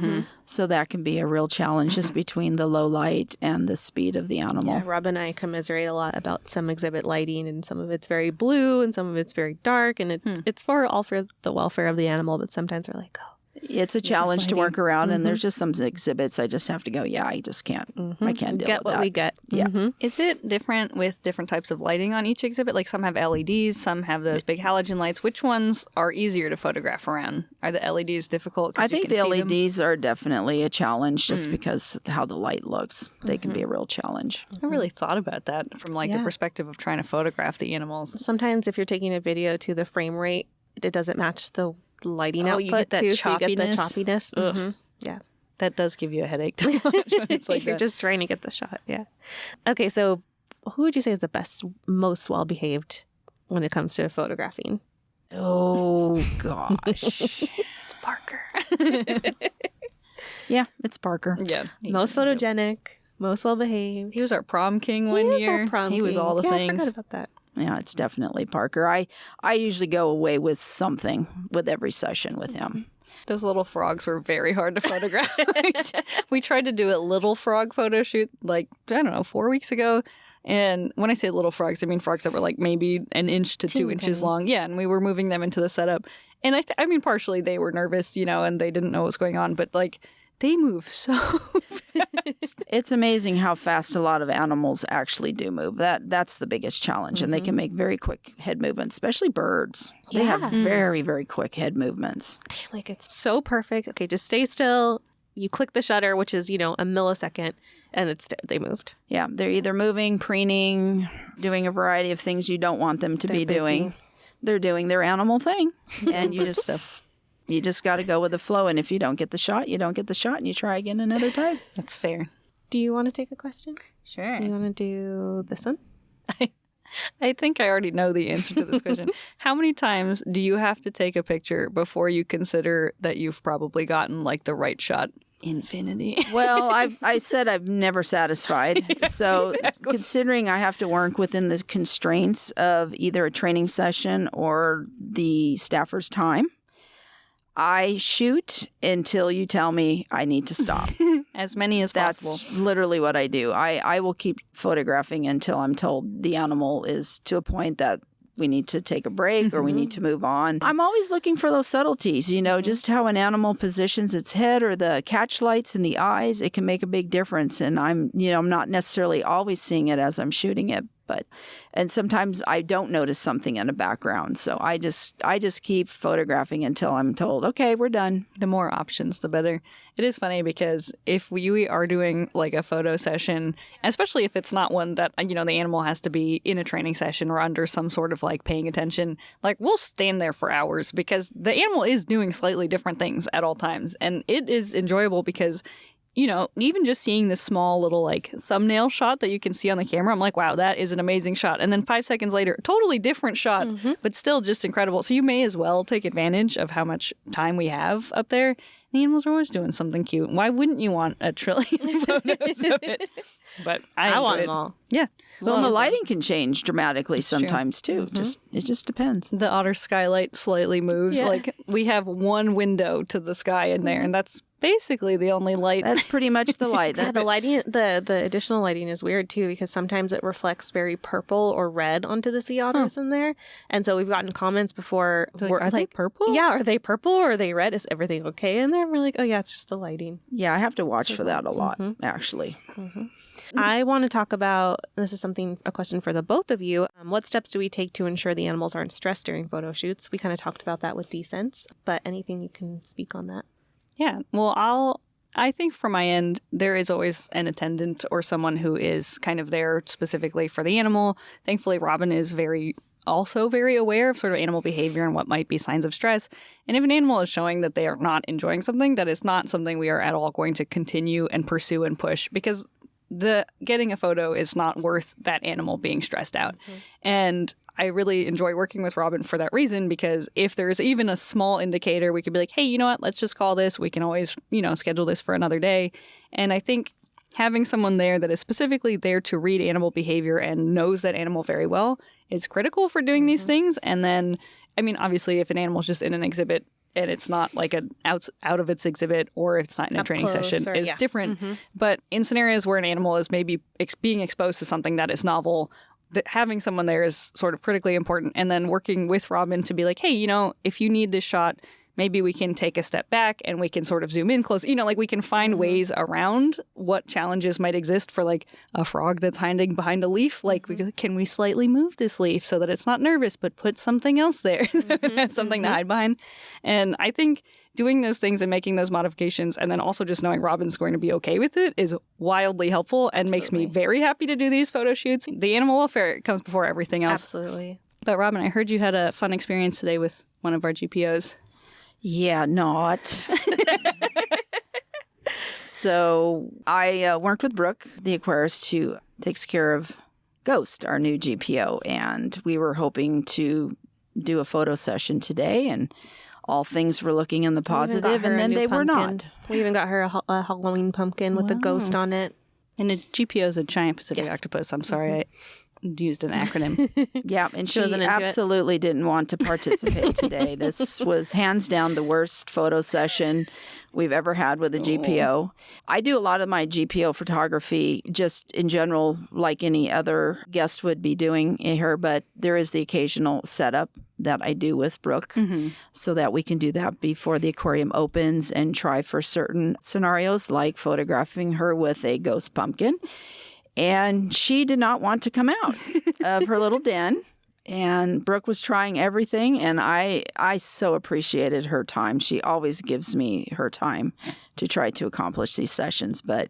So that can be a real challenge just between the low light and the speed of the animal. Yeah, Rob and I commiserate a lot about some exhibit lighting, and some of it's very blue and some of it's very dark, and it's all for the welfare of the animal, but sometimes we're like, oh. It's a challenge to work around, and there's just some exhibits I just have to go, yeah, I just can't. I can't deal Get with what that. we get. Yeah. Is it different with different types of lighting on each exhibit? Like some have LEDs, some have those big halogen lights. Which ones are easier to photograph around? Are the LEDs difficult? 'Cause I you think can the see them? LEDs are definitely a challenge just because of how the light looks. They can be a real challenge. I really thought about that from like the perspective of trying to photograph the animals. Sometimes if you're taking a video to the frame rate, it doesn't match the lighting output you get that too, so you get the choppiness. choppiness. Yeah. That does give you a headache to watch when it's like You're that. just trying to get the shot. Yeah. Okay, so who would you say is the best, most well behaved when it comes to photographing? Oh, gosh. It's Parker. Yeah, it's Parker. Yeah. Most photogenic, most well behaved. He was our prom king one year. He was all the I things. forgot about that. Yeah, it's definitely Parker. I usually go away with something with every session with him. Those little frogs were very hard to photograph. We tried to do a little frog photo shoot like, I don't know, 4 weeks ago. And when I say little frogs, I mean frogs that were like maybe an inch to 2 inches long. Yeah, and we were moving them into the setup. And I mean, partially they were nervous, and they didn't know what was going on. But like, they move so fast. It's amazing how fast a lot of animals actually do move. That's the biggest challenge. And they can make very quick head movements, especially birds. They have very, very quick head movements. Like, it's so perfect. Okay, just stay still. You click the shutter, which is, a millisecond, and they moved. Yeah, they're either moving, preening, doing a variety of things you don't want them to be busy. doing. They're doing their animal thing. And you just got to go with the flow. And if you don't get the shot, you don't get the shot, and you try again another time. That's fair. Do you want to take a question? Sure. You want to do this one? I think I already know the answer to this question. How many times do you have to take a picture before you consider that you've probably gotten like the right shot? Infinity. Well, I said I've never satisfied. So considering I have to work within the constraints of either a training session or the staffer's time, I shoot until you tell me I need to stop. As many as That's possible. literally what I do. I will keep photographing until I'm told the animal is to a point that we need to take a break or we need to move on. I'm always looking for those subtleties, just how an animal positions its head or the catch lights in the eyes. It can make a big difference. And I'm not necessarily always seeing it as I'm shooting it. And sometimes I don't notice something in the background. So I just keep photographing until I'm told, okay, we're done. The more options, the better. It is funny because if we are doing like a photo session, especially if it's not one that, the animal has to be in a training session or under some sort of like paying attention, like we'll stand there for hours because the animal is doing slightly different things at all times. And it is enjoyable because even just seeing this small little like thumbnail shot that you can see on the camera, I'm like, wow, that is an amazing shot. And then 5 seconds later, totally different shot, but still just incredible. So you may as well take advantage of how much time we have up there. The animals are always doing something cute. Why wouldn't you want a trillion photos of it? But I want enjoy them all. Yeah. Well, and the lighting can change dramatically sometimes too. It just depends. The otter skylight slightly moves. Yeah. Like we have one window to the sky in there, and that's basically the only light. That's pretty much the light. Yeah, the lighting, the additional lighting is weird too because sometimes it reflects very purple or red onto the sea otters in there, and so we've gotten comments before. Are they purple? Yeah, are they purple or are they red? Is everything okay in there? And we're like, oh yeah, it's just the lighting. Yeah, I have to watch for that a lot, actually. I want to talk about, this is a question for the both of you. What steps do we take to ensure the animals aren't stressed during photo shoots? We kind of talked about that with descents, but anything you can speak on that? Yeah. Well, I think from my end, there is always an attendant or someone who is kind of there specifically for the animal. Thankfully, Robin is very also very aware of sort of animal behavior and what might be signs of stress. And if an animal is showing that they are not enjoying something, that is not something we are at all going to continue and pursue and push, because the getting a photo is not worth that animal being stressed out. And I really enjoy working with Robin for that reason, because if there's even a small indicator, we could be like, hey, you know what, let's just call this. We can always, schedule this for another day. And I think having someone there that is specifically there to read animal behavior and knows that animal very well is critical for doing these things. And then, obviously, if an animal's just in an exhibit and it's not like an out of its exhibit, or if it's not in a training session, is different. But in scenarios where an animal is maybe being exposed to something that is novel, that having someone there is sort of critically important. And then working with Robin to be like, hey, if you need this shot, maybe we can take a step back and we can sort of zoom in close. We can find ways around what challenges might exist for like a frog that's hiding behind a leaf. Like, can we slightly move this leaf so that it's not nervous, but put something else there, so it has something to hide behind. And I think doing those things and making those modifications, and then also just knowing Robin's going to be okay with it, is wildly helpful and makes me very happy to do these photo shoots. The animal welfare comes before everything else. Absolutely. But Robin, I heard you had a fun experience today with one of our GPOs. Yeah, not. So I worked with Brooke, the aquarist, who takes care of Ghost, our new GPO. And we were hoping to do a photo session today, and all things were looking in the positive, and then they were not. We even got her a Halloween pumpkin with a ghost on it. And a GPO is a giant Pacific octopus. I'm sorry, I used an acronym. Yeah, and she absolutely didn't want to participate today. This was hands down the worst photo session we've ever had with a GPO. I do a lot of my GPO photography just in general, like any other guest would be doing here, but there is the occasional setup that I do with Brooke so that we can do that before the aquarium opens and try for certain scenarios, like photographing her with a ghost pumpkin. And she did not want to come out of her little den. And Brooke was trying everything, and I so appreciated her time. She always gives me her time to try to accomplish these sessions. But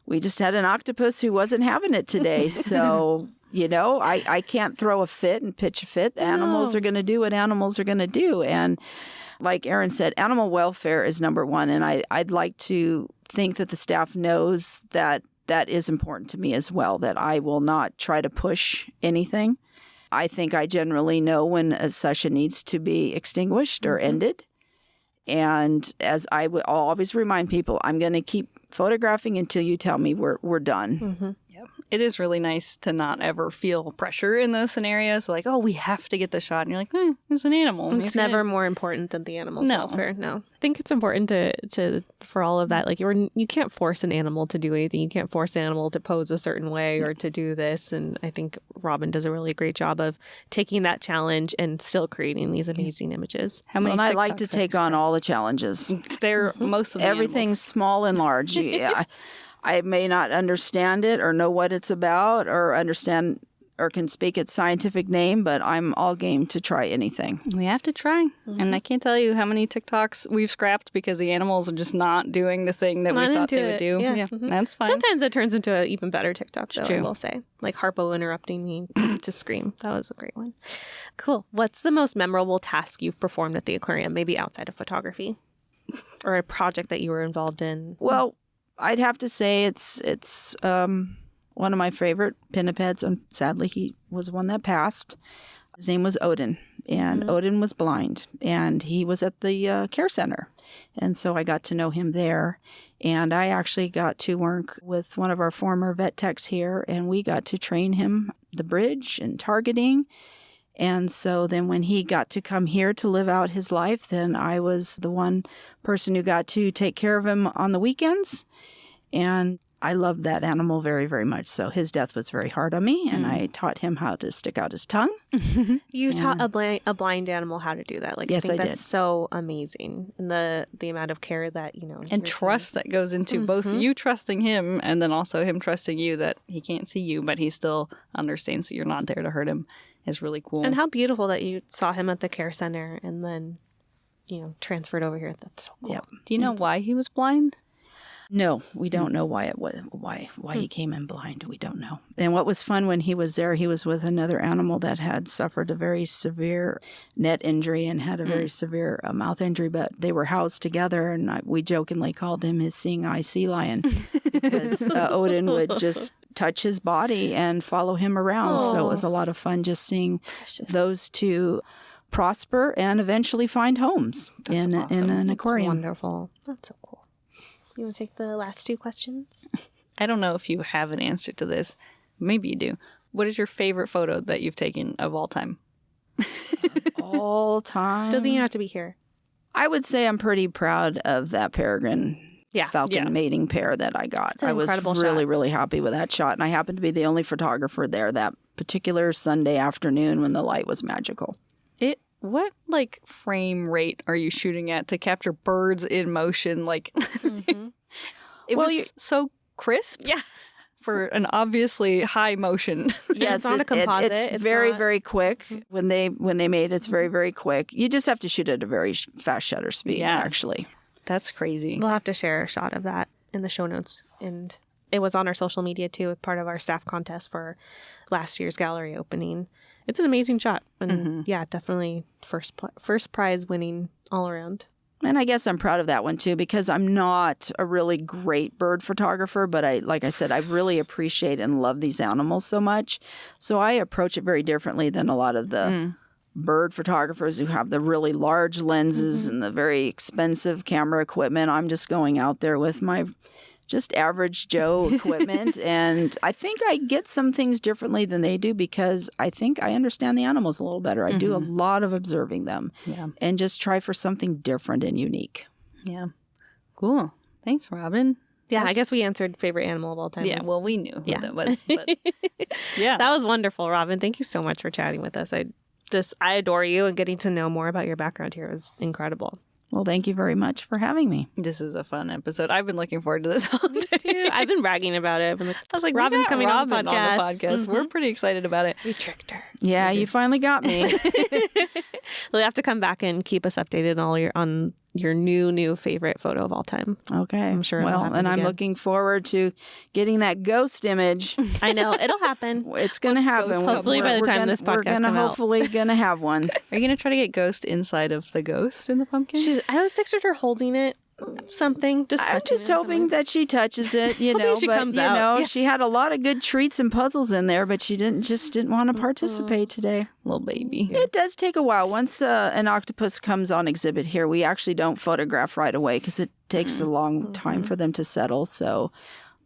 we just had an octopus who wasn't having it today. So, I can't throw a fit and pitch a fit. Animals are going to do what animals are going to do. And like Erin said, animal welfare is number one. And I'd like to think that the staff knows that that is important to me as well, that I will not try to push anything. I think I generally know when a session needs to be extinguished or ended. And as I'll always remind people, I'm going to keep photographing until you tell me we're done. Yep. It is really nice to not ever feel pressure in those scenarios. Like, oh, we have to get the shot. And you're like, it's an animal. It's never more important than the animal's welfare. No. I think it's important to for all of that. Like, you can't force an animal to do anything. You can't force an animal to pose a certain way or to do this. And I think Robin does a really great job of taking that challenge and still creating these amazing images. And I like to take on all the challenges. They're most of the everything's animals. Small and large. Yeah. I may not understand it or know what it's about or understand or can speak its scientific name, but I'm all game to try anything. We have to try. And I can't tell you how many TikToks we've scrapped because the animals are just not doing the thing that we thought they would do. Yeah, that's fine. Sometimes it turns into an even better TikTok, though, I will say. Like Harpo interrupting me to scream. That was a great one. Cool. What's the most memorable task you've performed at the aquarium, maybe outside of photography? Or a project that you were involved in? Well, I'd have to say it's one of my favorite pinnipeds, and sadly he was one that passed. His name was Odin, and Odin was blind, and he was at the care center. And so I got to know him there, and I actually got to work with one of our former vet techs here, and we got to train him the bridge and targeting. And so then when he got to come here to live out his life, then I was the one person who got to take care of him on the weekends. And I loved that animal very, very much. So his death was very hard on me, and I taught him how to stick out his tongue. You taught a blind animal how to do that. Like, yes, I think I that's did. So amazing. And the amount of care that, and trust that goes into both you trusting him and then also him trusting you, that he can't see you, but he still understands that you're not there to hurt him, is really cool. And how beautiful that you saw him at the care center and then, transferred over here. That's so cool. Yep. Do you know why he was blind? No, we don't know why he came in blind. We don't know. And what was fun when he was there, he was with another animal that had suffered a very severe net injury and had a very severe mouth injury, but they were housed together, and we jokingly called him his seeing eye sea lion because Odin would just touch his body and follow him around. So it was a lot of fun just seeing those two prosper and eventually find homes in an aquarium. Wonderful. That's so cool. You want to take the last two questions? I don't know if you have an answer to this. Maybe you do. What is your favorite photo that you've taken of all time? All time? Doesn't even have to be here. I would say I'm pretty proud of that peregrine falcon mating pair that I got. I was really happy with that shot. And I happened to be the only photographer there that particular Sunday afternoon when the light was magical. What frame rate are you shooting at to capture birds in motion? It was so crisp. Yeah. For an obviously high motion. Yes, it's not a composite. It's very quick. When they made it, it's very quick. You just have to shoot at a very fast shutter speed, actually. That's crazy. We'll have to share a shot of that in the show notes. And it was on our social media, too, part of our staff contest for last year's gallery opening. It's an amazing shot. And definitely first prize winning all around. And I guess I'm proud of that one, too, because I'm not a really great bird photographer, but like I said, I really appreciate and love these animals so much. So I approach it very differently than a lot of the bird photographers who have the really large lenses and the very expensive camera equipment. I'm just going out there with my just average Joe equipment. And I think I get some things differently than they do because I think I understand the animals a little better. I do a lot of observing them and just try for something different and unique. Yeah. Cool. Thanks, Robin. Yeah, I guess we answered favorite animal of all time. Yeah, well, we knew who that was. But yeah. That was wonderful, Robin. Thank you so much for chatting with us. I adore you, and getting to know more about your background here was incredible. Well, thank you very much for having me. This is a fun episode. I've been looking forward to this all day. Me too. I've been bragging about it. I was like, Robin's coming on the podcast. Mm-hmm. We're pretty excited about it. We tricked her. Yeah, you finally got me. You'll have to come back and keep us updated on your new favorite photo of all time. Okay. I'm sure it'll happen again. I'm looking forward to getting that ghost image. I know. It'll happen. It's going to happen. Hopefully by the time this podcast comes out. We're hopefully going to have one. Are you going to try to get Ghost inside of the ghost in the pumpkin? I always pictured her holding it. Something. I'm just hoping that she touches it, she comes out. She had a lot of good treats and puzzles in there, but she didn't want to participate today. Little baby. It does take a while. Once an octopus comes on exhibit here, we actually don't photograph right away because it takes a long time for them to settle. So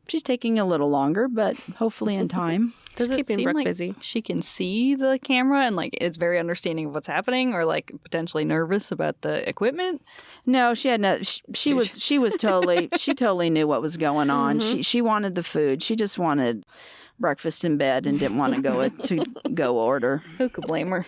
she's taking a little longer, but hopefully in time. Does it keeping seem Brooke like busy. She can see the camera and it's very understanding of what's happening, or potentially nervous about the equipment? No, she had no. She totally knew what was going on. She wanted the food. She just wanted breakfast in bed and didn't want to go order. Who could blame her?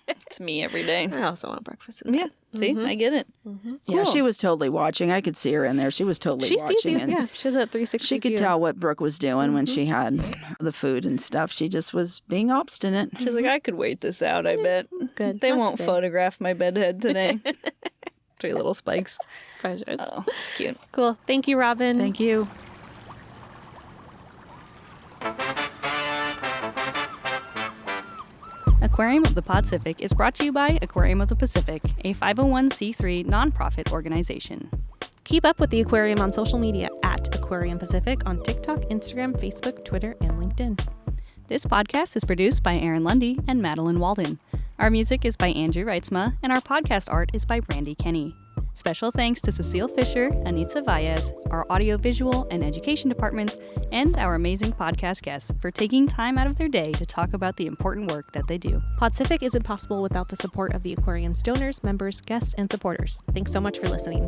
It's me every day. I also want breakfast in bed. Yeah, see, I get it. Cool. Yeah, she was totally watching. I could see her in there. She was totally watching. Sees you. Yeah, she has a 360 She could view. tell what Brooke was doing when she had the food and stuff. She just was being obstinate. She's like, I could wait this out, I bet. Good. They Not won't today. photograph my bedhead today. 3 little spikes. Precious. Oh, cute. Cool. Thank you, Robin. Thank you. Aquarium of the Pacific is brought to you by Aquarium of the Pacific, a 501c3 nonprofit organization. Keep up with the Aquarium on social media at Aquarium Pacific on TikTok, Instagram, Facebook, Twitter, and LinkedIn. This podcast is produced by Aaron Lundy and Madeline Walden. Our music is by Andrew Reitzma, and our podcast art is by Brandy Kenny. Special thanks to Cecile Fisher, Anitza Valles, our audiovisual and education departments, and our amazing podcast guests for taking time out of their day to talk about the important work that they do. Pacific isn't possible without the support of the Aquarium's donors, members, guests, and supporters. Thanks so much for listening.